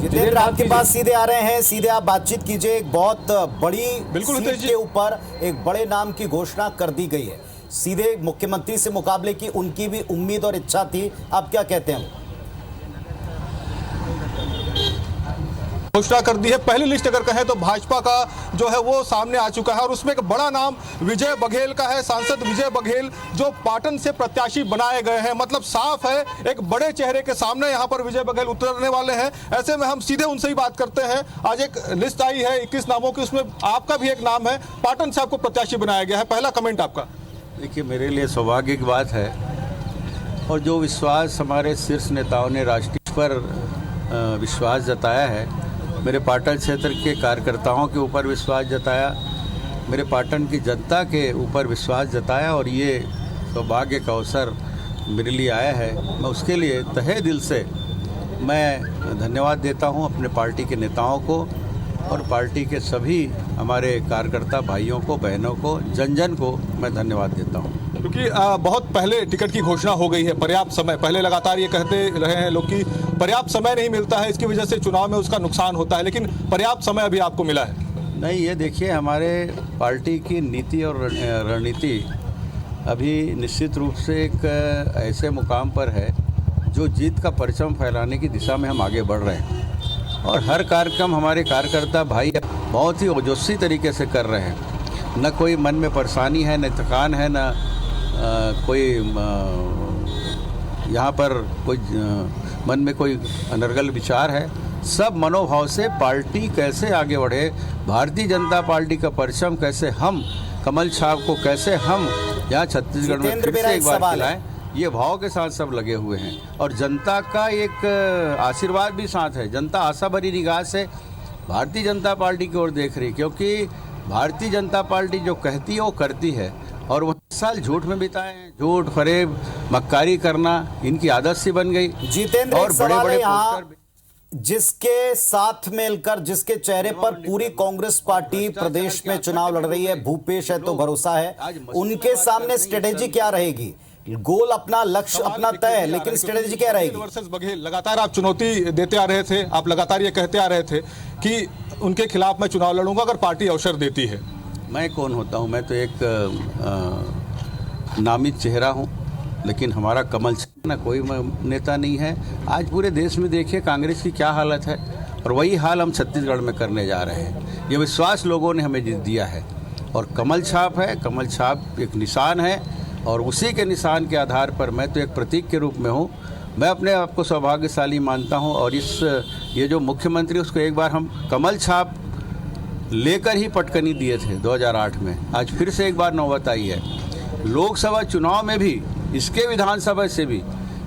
जितेंद्र आपके पास सीधे आ रहे हैं, सीधे आप बातचीत कीजिए। एक बहुत बड़ी सीट के ऊपर एक बड़े नाम की घोषणा कर दी गई है। सीधे मुख्यमंत्री से मुकाबले की उनकी भी उम्मीद और इच्छा थी, आप क्या कहते हैं? घोषणा कर दी है। पहली लिस्ट अगर कहें तो भाजपा का जो है वो सामने आ चुका है और उसमें एक बड़ा नाम विजय बघेल का है। सांसद विजय बघेल जो पाटन से प्रत्याशी बनाए गए हैं, मतलब साफ है एक बड़े चेहरे के सामने यहाँ पर विजय बघेल उतरने वाले हैं। ऐसे में हम सीधे उनसे ही बात करते हैं। आज एक लिस्ट आई है 21 नामों की, उसमें आपका भी एक नाम है। पाटन से आपको प्रत्याशी बनाया गया है, पहला कमेंट आपका। देखिए, मेरे लिए सौभाग्य की बात है और जो विश्वास हमारे शीर्ष नेताओं ने राष्ट्रीय पर विश्वास जताया है, मेरे पाटन क्षेत्र के कार्यकर्ताओं के ऊपर विश्वास जताया, मेरे पाटन की जनता के ऊपर विश्वास जताया और ये सौभाग्य का अवसर मेरे लिए आया है। मैं उसके लिए तहे दिल से मैं धन्यवाद देता हूं अपने पार्टी के नेताओं को और पार्टी के सभी हमारे कार्यकर्ता भाइयों को, बहनों को, जन जन को मैं धन्यवाद देता हूं। क्योंकि बहुत पहले टिकट की घोषणा हो गई है, पर्याप्त समय पहले लगातार ये कहते रहे हैं लोग कि पर्याप्त समय नहीं मिलता है, इसकी वजह से चुनाव में उसका नुकसान होता है, लेकिन पर्याप्त समय अभी आपको मिला है। नहीं, ये देखिए, हमारे पार्टी की नीति और रणनीति अभी निश्चित रूप से एक ऐसे मुकाम पर है जो जीत का परचम फैलाने की दिशा में हम आगे बढ़ रहे हैं और हर कार्यक्रम हमारे कार्यकर्ता भाई बहुत ही ओजस्वी तरीके से कर रहे हैं। न कोई मन में परेशानी है, न थकान है, न कोई यहाँ पर कोई मन में कोई अनर्गल विचार है। सब मनोभाव से पार्टी कैसे आगे बढ़े, भारतीय जनता पार्टी का परचम कैसे हम, कमल छाप को कैसे हम यहाँ छत्तीसगढ़ में फिर से एक बार खिलाएं, ये भाव के साथ सब लगे हुए हैं और जनता का एक आशीर्वाद भी साथ है। जनता आशा भरी निगाह से भारतीय जनता पार्टी की ओर देख रही, क्योंकि भारतीय जनता पार्टी जो कहती है वो करती है और वो साल झूठ में बिताए हैं। झूठ, फरेब, मक्कारी करना इनकी आदत सी बन गई। जितेंद्र, और बड़े-बड़े पोस्टर जिसके साथ मिलकर, जिसके चेहरे पर पूरी कांग्रेस पार्टी प्रदेश में चुनाव लड़ रही है, भूपेश है तो भरोसा है, उनके सामने स्ट्रेटेजी क्या रहेगी? गोल अपना लक्ष्य अपना तय है, लेकिन स्ट्रेटेजी क्या रहेगी? वर्सेस बघेल लगातार आप चुनौती देते आ रहे थे, आप लगातार ये कहते आ रहे थे कि उनके खिलाफ मैं चुनाव लड़ूंगा अगर पार्टी अवसर देती है। मैं कौन होता हूं? मैं तो एक नामित चेहरा हूं, लेकिन हमारा कमल ना कोई नेता नहीं है। आज पूरे देश में देखिए कांग्रेस की क्या हालत है और वही हाल हम छत्तीसगढ़ में करने जा रहे हैं। ये विश्वास लोगों ने हमें दिया है और कमल छाप है, कमल छाप एक निशान है और उसी के निशान के आधार पर मैं तो एक प्रतीक के रूप में हूँ। मैं अपने आप को सौभाग्यशाली मानता हूँ और ये जो मुख्यमंत्री उसको एक बार हम कमल छाप लेकर ही पटकनी दिए थे 2008 में, आज फिर से एक बार नौबत आई है। लोकसभा चुनाव में भी, इसके विधानसभा से भी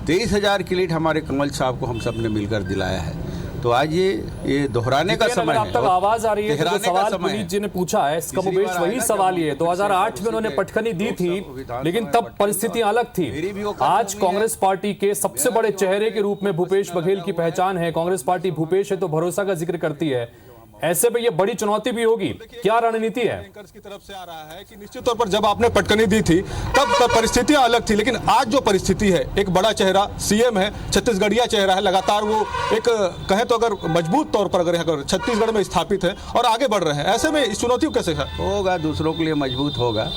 23,000 की लीड हमारे कमल छाप को हम सब ने मिलकर दिलाया है। तो आज ये दोहराने का समय है। अब तक आवाज आ रही है तो सवाल पुनीत जी ने पूछा है, कमोबेश वही सवाल ये 2008 में उन्होंने पटकनी दी थी, लेकिन तब परिस्थितियां अलग थी। आज कांग्रेस पार्टी के सबसे बड़े चेहरे के रूप में भूपेश बघेल की पहचान है। कांग्रेस पार्टी भूपेश है तो भरोसा का जिक्र करती है। ऐसे में ये बड़ी चुनौती भी होगी, क्या रणनीति है? की तरफ से आ रहा है कि निश्चित तौर पर जब आपने पटकनी दी थी तब परिस्थितियां अलग थी, लेकिन आज जो परिस्थिति है, एक बड़ा चेहरा सीएम है, छत्तीसगढ़िया चेहरा है, लगातार वो एक कहें तो अगर मजबूत तौर पर अगर छत्तीसगढ़ में स्थापित है और आगे बढ़ रहे हैं, ऐसे में इस चुनौती को कैसे होगा? दूसरों के लिए मजबूत होगा।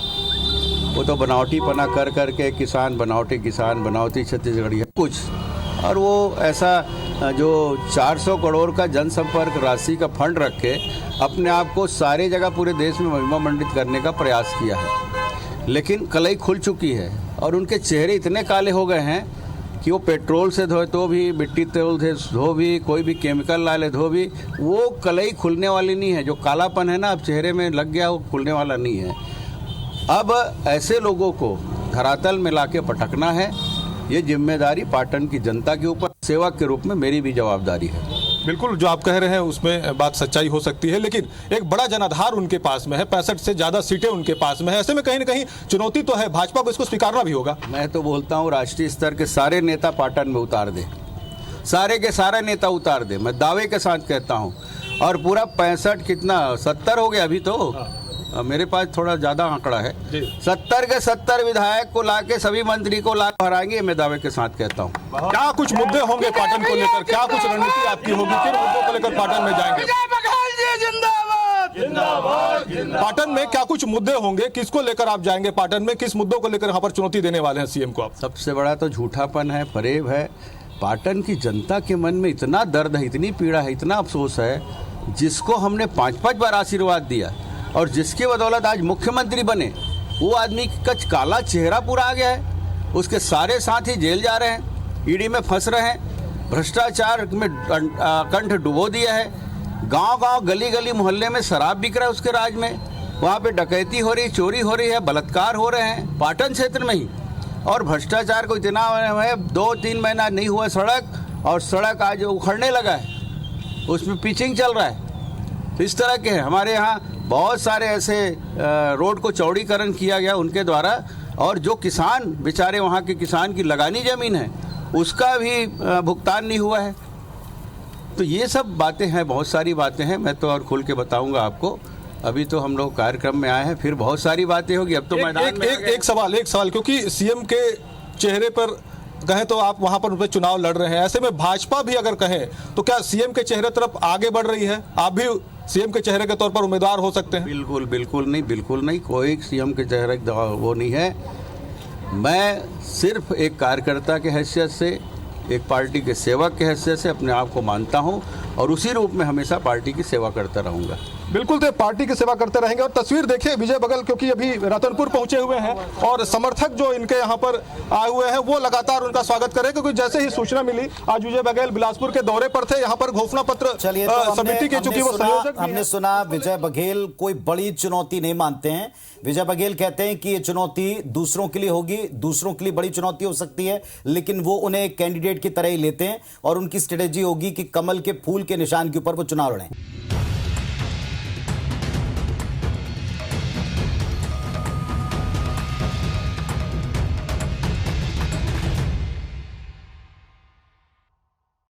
वो तो बनावटी पना कर करके किसान बनावटी छत्तीसगढ़िया कुछ, और वो ऐसा जो 400 करोड़ का जनसंपर्क राशि का फंड रख के अपने आप को सारे जगह पूरे देश में महिमा मंडित करने का प्रयास किया है, लेकिन कलई खुल चुकी है और उनके चेहरे इतने काले हो गए हैं कि वो पेट्रोल से धोए तो भी, मिट्टी तेल से धो भी, कोई भी केमिकल डाले धो भी, वो कलई खुलने वाली नहीं है। जो कालापन है ना अब चेहरे में लग गया, वो खुलने वाला नहीं है। अब ऐसे लोगों को धरातल में लाके पटकना है, ये जिम्मेदारी पाटन की जनता के ऊपर सेवक के रूप में मेरी भी जवाबदारी है। बिल्कुल, जो आप कह रहे हैं उसमें बात सच्चाई हो सकती है, लेकिन एक बड़ा जनाधार उनके पास में है, 65 से ज्यादा सीटें उनके पास में है। ऐसे में कहीं ना कहीं चुनौती तो है, भाजपा को इसको स्वीकारना भी होगा। मैं तो बोलता हूँ राष्ट्रीय स्तर के सारे नेता पाटन में उतार दे, सारे के सारे नेता उतार दे, मैं दावे के साथ कहता हूँ। और पूरा 65 कितना 70 हो गया अभी तो मेरे पास थोड़ा ज्यादा आंकड़ा है, 70 के 70 विधायक को लाके सभी मंत्री को ला हराएंगे, मैं दावे के साथ कहता हूँ। क्या कुछ मुद्दे होंगे पाटन को लेकर, क्या कुछ रणनीति आपकी होगी, किन मुद्दों को लेकर पाटन में जाएंगे? पाटन में क्या कुछ मुद्दे होंगे, किसको लेकर आप जाएंगे पाटन में, किस मुद्दों को लेकर यहाँ पर चुनौती देने वाले हैं सीएम को आप? सबसे बड़ा तो झूठापन है, फरेब है। पाटन की जनता के मन में इतना दर्द है, इतनी पीड़ा है, इतना अफसोस है, जिसको हमने 5-5 बार आशीर्वाद दिया और जिसकी बदौलत आज मुख्यमंत्री बने, वो आदमी का काला चेहरा पूरा आ गया है। उसके सारे साथी जेल जा रहे हैं, ईडी में फंस रहे हैं, भ्रष्टाचार में कंठ डुबो दिया है। गांव-गांव, गली-गली, मोहल्ले में शराब बिक रहा है उसके राज में, वहाँ पे डकैती हो रही, चोरी हो रही है, बलात्कार हो रहे हैं पाटन क्षेत्र में ही। और भ्रष्टाचार को इतना है, 2-3 महीना नहीं हुआ सड़क, और सड़क आज उखड़ने लगा है, उसमें पिचिंग चल रहा है। तो इस तरह के हैं हमारे यहाँ बहुत सारे ऐसे रोड को चौड़ीकरण किया गया उनके द्वारा, और जो किसान बेचारे वहाँ के किसान की लगानी ज़मीन है उसका भी भुगतान नहीं हुआ है। तो ये सब बातें हैं, बहुत सारी बातें हैं, मैं तो और खुल के बताऊंगा आपको। अभी तो हम लोग कार्यक्रम में आए हैं, फिर बहुत सारी बातें होगी। अब तो मैदान में एक सवाल, क्योंकि सीएम के चेहरे पर कहें तो आप वहां पर उन पर चुनाव लड़ रहे हैं, ऐसे में भाजपा भी अगर कहें तो क्या सीएम के चेहरे तरफ आगे बढ़ रही है? आप भी सीएम के चेहरे के तौर पर उम्मीदवार हो सकते हैं? बिल्कुल नहीं, कोई सीएम के चेहरे वो नहीं है। मैं सिर्फ एक कार्यकर्ता के हैसियत से, एक पार्टी के सेवक के हैसियत से अपने आप को मानता हूं, और उसी रूप में हमेशा पार्टी की सेवा करता रहूंगा। बिल्कुल, तो पार्टी की सेवा करते रहेंगे। और तस्वीर देखिए विजय बघेल, क्योंकि अभी रतनपुर पहुंचे हुए हैं और समर्थक जो इनके यहाँ पर आए हुए हैं वो लगातार उनका स्वागत करें, क्योंकि जैसे ही सूचना मिली आज विजय बघेल बिलासपुर के दौरे पर थे, यहाँ पर घोषणा पत्र समिति के, चूंकि वो संयोजक हमने सुना विजय बघेल कोई बड़ी चुनौती नहीं मानते हैं। विजय बघेल कहते हैं कि ये चुनौती दूसरों के लिए होगी, दूसरों के लिए बड़ी चुनौती हो सकती है, लेकिन वो उन्हें एक कैंडिडेट की तरह ही लेते हैं और उनकी स्ट्रेटेजी होगी कि कमल के फूल के निशान के ऊपर वो चुनाव लड़ें।